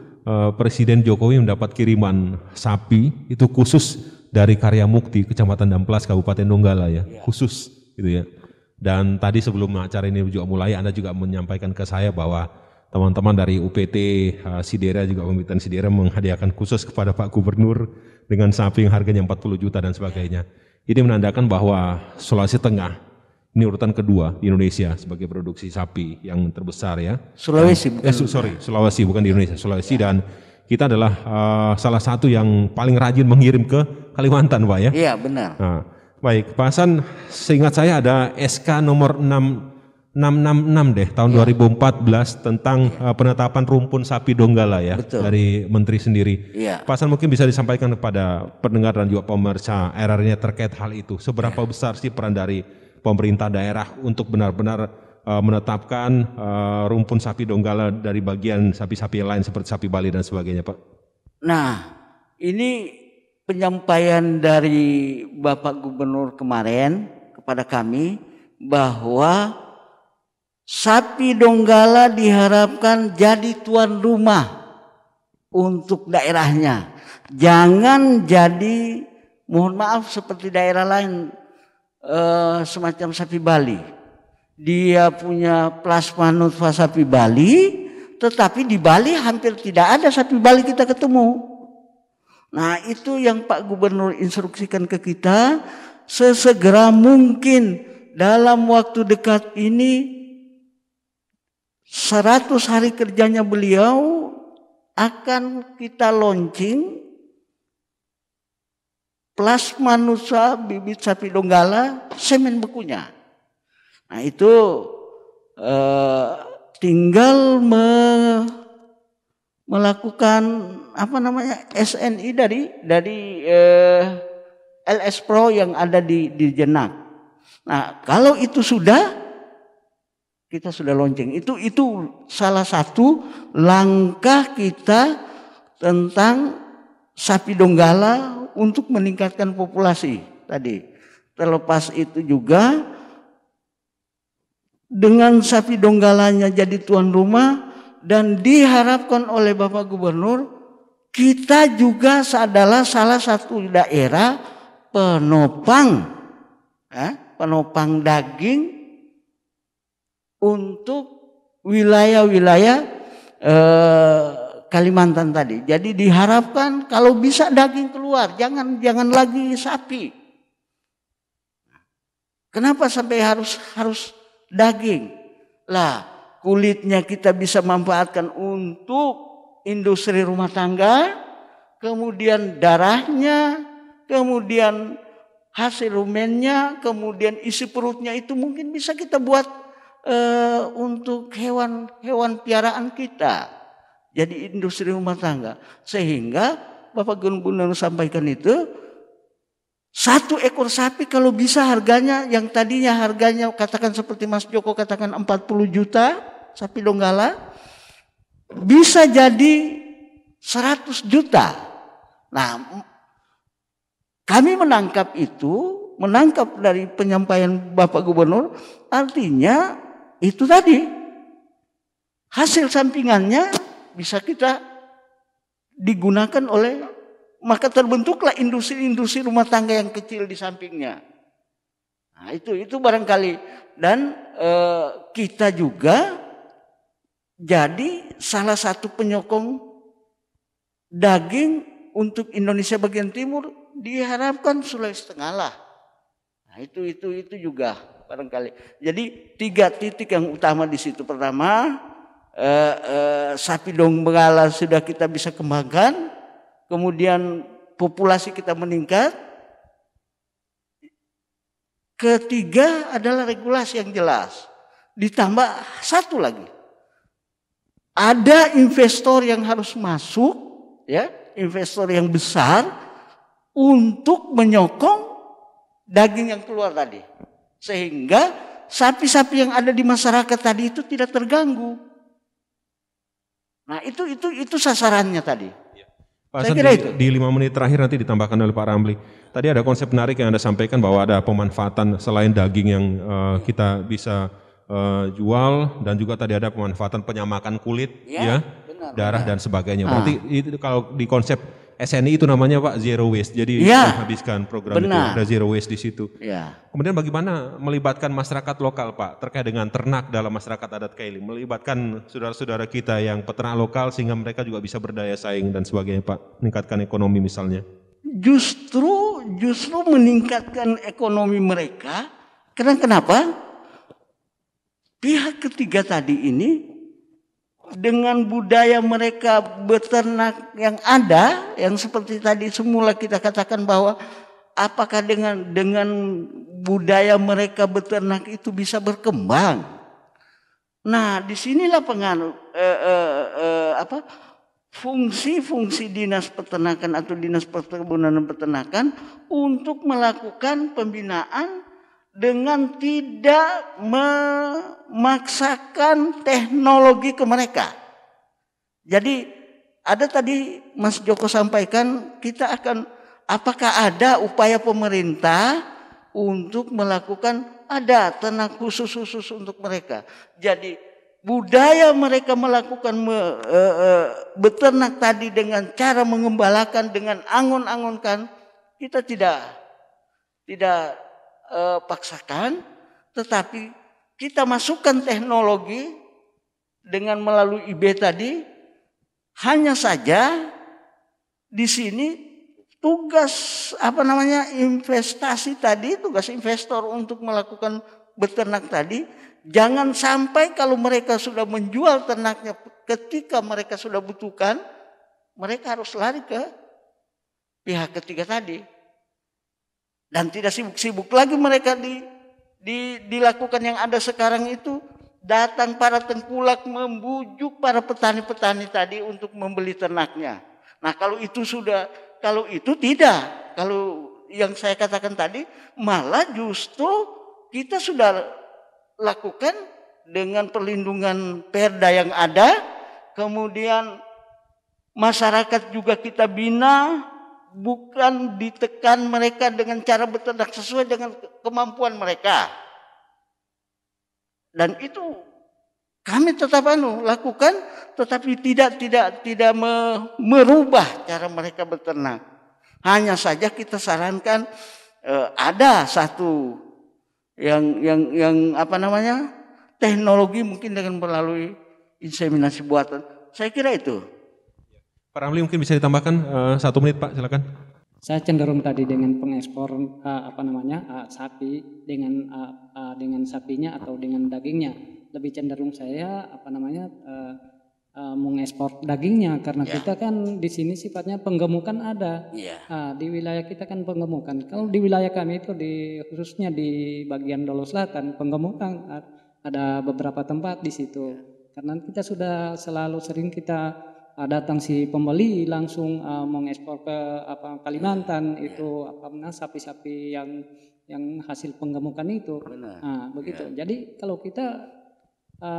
Presiden Jokowi mendapat kiriman sapi itu khusus dari Karya Mukti, Kecamatan Damplas, Kabupaten Donggala ya, khusus gitu ya. Dan tadi sebelum acara ini juga mulai, Anda juga menyampaikan ke saya bahwa teman-teman dari UPT Sidera juga Pembibitan Sidera menghadiahkan khusus kepada Pak Gubernur dengan sapi yang harganya 40 juta dan sebagainya. Ini menandakan bahwa Sulawesi Tengah Ini urutan kedua di Indonesia sebagai produksi sapi yang terbesar ya. Sulawesi Sulawesi bukan di Indonesia, Sulawesi dan kita adalah salah satu yang paling rajin mengirim ke Kalimantan, Pak ya. Iya, benar. Nah, baik, Pak Hasan, seingat saya ada SK nomor 666 deh tahun 2014 tentang penetapan rumpun sapi Donggala ya. Betul. Dari Menteri sendiri. Iya. Pak Hasan mungkin bisa disampaikan kepada pendengar dan juga pemirsa RRI terkait hal itu. Seberapa besar sih peran dari pemerintah daerah untuk benar-benar menetapkan rumpun sapi Donggala dari bagian sapi-sapi lain seperti sapi Bali dan sebagainya, Pak? Nah, ini penyampaian dari Bapak Gubernur kemarin kepada kami bahwa sapi Donggala diharapkan jadi tuan rumah untuk daerahnya. Jangan jadi, mohon maaf, seperti daerah lain semacam sapi Bali. Dia punya plasma nutfah sapi Bali, tetapi di Bali hampir tidak ada sapi Bali kita ketemu. Nah, itu yang Pak Gubernur instruksikan ke kita, sesegera mungkin dalam waktu dekat ini 100 hari kerjanya beliau akan kita launching plasma nutfah bibit sapi Donggala semen bekunya. Nah, itu tinggal melakukan SNI dari LS Pro yang ada di Jenak. Nah, kalau itu sudah, kita sudah launching. Itu salah satu langkah kita tentang sapi Donggala untuk meningkatkan populasi tadi. Terlepas itu juga dengan sapi Donggalanya jadi tuan rumah dan diharapkan oleh Bapak Gubernur, kita juga adalah salah satu daerah penopang daging untuk wilayah-wilayah Kalimantan tadi. Jadi diharapkan kalau bisa daging keluar, jangan lagi sapi. Kenapa sampai harus daging? Lah, kulitnya kita bisa manfaatkan untuk industri rumah tangga, kemudian darahnya, kemudian hasil rumennya, kemudian isi perutnya itu mungkin bisa kita buat untuk hewan piaraan kita. Jadi industri rumah tangga. Sehingga Bapak Gubernur sampaikan itu, 1 ekor sapi kalau bisa harganya, yang tadinya harganya katakan seperti Mas Joko katakan 40 juta sapi Donggala, bisa jadi 100 juta. Nah, kami menangkap dari penyampaian Bapak Gubernur, artinya itu tadi hasil sampingannya bisa kita digunakan oleh, maka terbentuklah industri rumah tangga yang kecil di sampingnya. Nah, itu barangkali, dan kita juga jadi salah satu penyokong daging untuk Indonesia bagian timur, diharapkan Sulawesi Tengah lah. Nah, itu juga barangkali. Jadi 3 titik yang utama di situ. Pertama, sapi Donggala sudah kita bisa kembangkan, kemudian populasi kita meningkat. Ketiga adalah regulasi yang jelas. Ditambah satu lagi, ada investor yang harus masuk, ya, investor yang besar untuk menyokong daging yang keluar tadi. Sehingga sapi-sapi yang ada di masyarakat tadi itu tidak terganggu. Nah, itu sasarannya tadi. Pak Hasan, di 5 menit terakhir nanti ditambahkan oleh Pak Ramli. Tadi ada konsep menarik yang Anda sampaikan bahwa ada pemanfaatan selain daging yang kita bisa jual, dan juga tadi ada pemanfaatan penyamakan kulit, ya, benar, darah dan sebagainya. Berarti itu kalau di konsep SNI itu namanya Pak zero waste. Jadi menghabiskan program itu ada zero waste di situ. Ya. Kemudian bagaimana melibatkan masyarakat lokal, Pak, terkait dengan ternak dalam masyarakat adat Kaili, melibatkan saudara-saudara kita yang peternak lokal sehingga mereka juga bisa berdaya saing dan sebagainya, Pak, meningkatkan ekonomi misalnya. Justru meningkatkan ekonomi mereka. Karena kenapa? pihak ketiga tadi ini dengan budaya mereka beternak yang ada, yang seperti tadi semula kita katakan bahwa apakah dengan budaya mereka beternak itu bisa berkembang? Nah, disinilah fungsi-fungsi dinas peternakan atau dinas perkebunan dan peternakan untuk melakukan pembinaan dengan tidak memaksakan teknologi ke mereka. Jadi ada tadi Mas Joko sampaikan, kita akan apakah ada upaya pemerintah untuk melakukan ada ternak khusus untuk mereka. Jadi budaya mereka melakukan beternak tadi dengan cara mengembalakan dengan angon-angonkan, kita tidak paksakan, tetapi kita masukkan teknologi dengan melalui IB tadi. Hanya saja di sini tugas investasi tadi, tugas investor untuk melakukan beternak tadi, jangan sampai kalau mereka sudah menjual ternaknya ketika mereka sudah butuhkan, mereka harus lari ke pihak ketiga tadi. Dan tidak sibuk-sibuk lagi mereka dilakukan yang ada sekarang itu, datang para tengkulak membujuk para petani-petani tadi untuk membeli ternaknya. Nah, kalau itu tidak, kalau yang saya katakan tadi, malah justru kita sudah lakukan dengan perlindungan perda yang ada, kemudian masyarakat juga kita bina, bukan ditekan mereka dengan cara beternak sesuai dengan kemampuan mereka. Dan itu kami tetap lakukan, tetapi tidak merubah cara mereka beternak. Hanya saja kita sarankan ada satu yang teknologi mungkin dengan melalui inseminasi buatan. Saya kira itu. Pak Ramli mungkin bisa ditambahkan 1 menit Pak, silakan. Saya cenderung tadi dengan pengekspor sapi dengan sapinya atau dengan dagingnya. Lebih cenderung saya mengekspor dagingnya karena kita kan di sini sifatnya penggemukan ada. Di wilayah kita kan penggemukan. Kalau di wilayah kami itu khususnya di bagian Dolo Selatan penggemukan ada beberapa tempat di situ. Karena kita sudah selalu sering kita datang si pembeli langsung mengekspor ke Kalimantan itu sapi-sapi yang hasil penggemukan itu. Begitu. Jadi kalau kita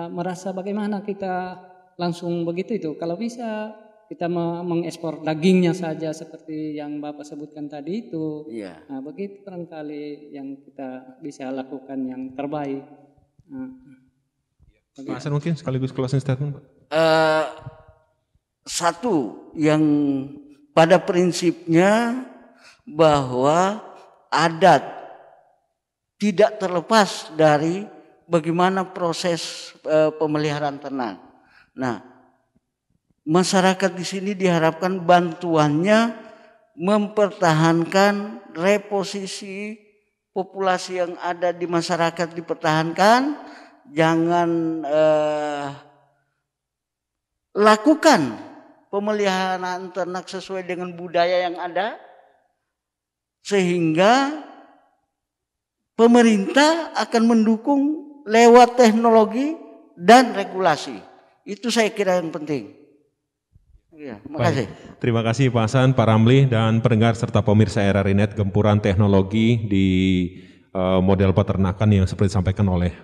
merasa bagaimana kita langsung begitu itu, kalau bisa kita mengekspor dagingnya saja seperti yang Bapak sebutkan tadi itu. Begitu barangkali yang kita bisa lakukan yang terbaik. Pak Hasan mungkin sekaligus closing statement Pak. Satu yang pada prinsipnya bahwa adat tidak terlepas dari bagaimana proses pemeliharaan ternak. Nah, masyarakat di sini diharapkan bantuannya mempertahankan reposisi populasi yang ada di masyarakat dipertahankan, jangan lakukan pemeliharaan ternak sesuai dengan budaya yang ada, sehingga pemerintah akan mendukung lewat teknologi dan regulasi. Itu saya kira yang penting. Terima kasih. Terima kasih Pak Hasan, Pak Ramli, dan pendengar serta pemirsa RRI.net. Gempuran teknologi di model peternakan yang seperti disampaikan oleh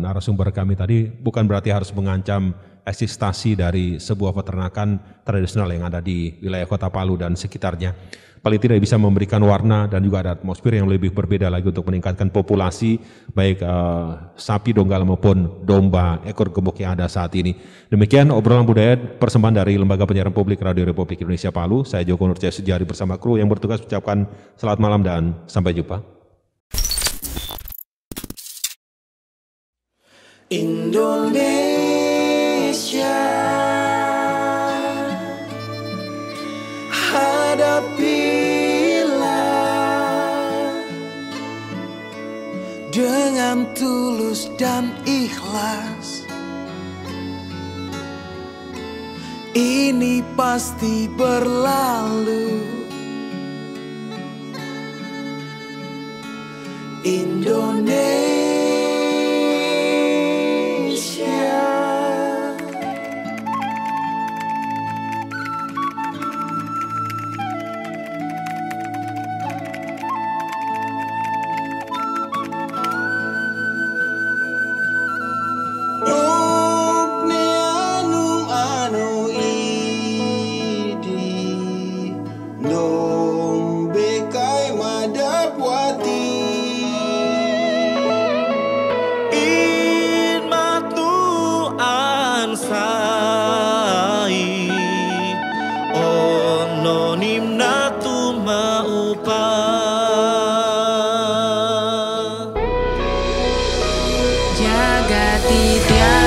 narasumber kami tadi bukan berarti harus mengancam eksistensi dari sebuah peternakan tradisional yang ada di wilayah Kota Palu dan sekitarnya. Paling tidak bisa memberikan warna dan juga ada atmosfer yang lebih berbeda lagi untuk meningkatkan populasi baik sapi donggala maupun domba ekor gemuk yang ada saat ini. Demikian obrolan budaya persembahan dari Lembaga Penyiaran Publik Radio Republik Indonesia Palu. Saya Joko Nurjaya Sujari bersama kru yang bertugas ucapkan selamat malam dan sampai jumpa. Indonesia, hadapilah dengan dengan tulus dan ikhlas. Ini pasti berlalu. Indonesia, jaga tiada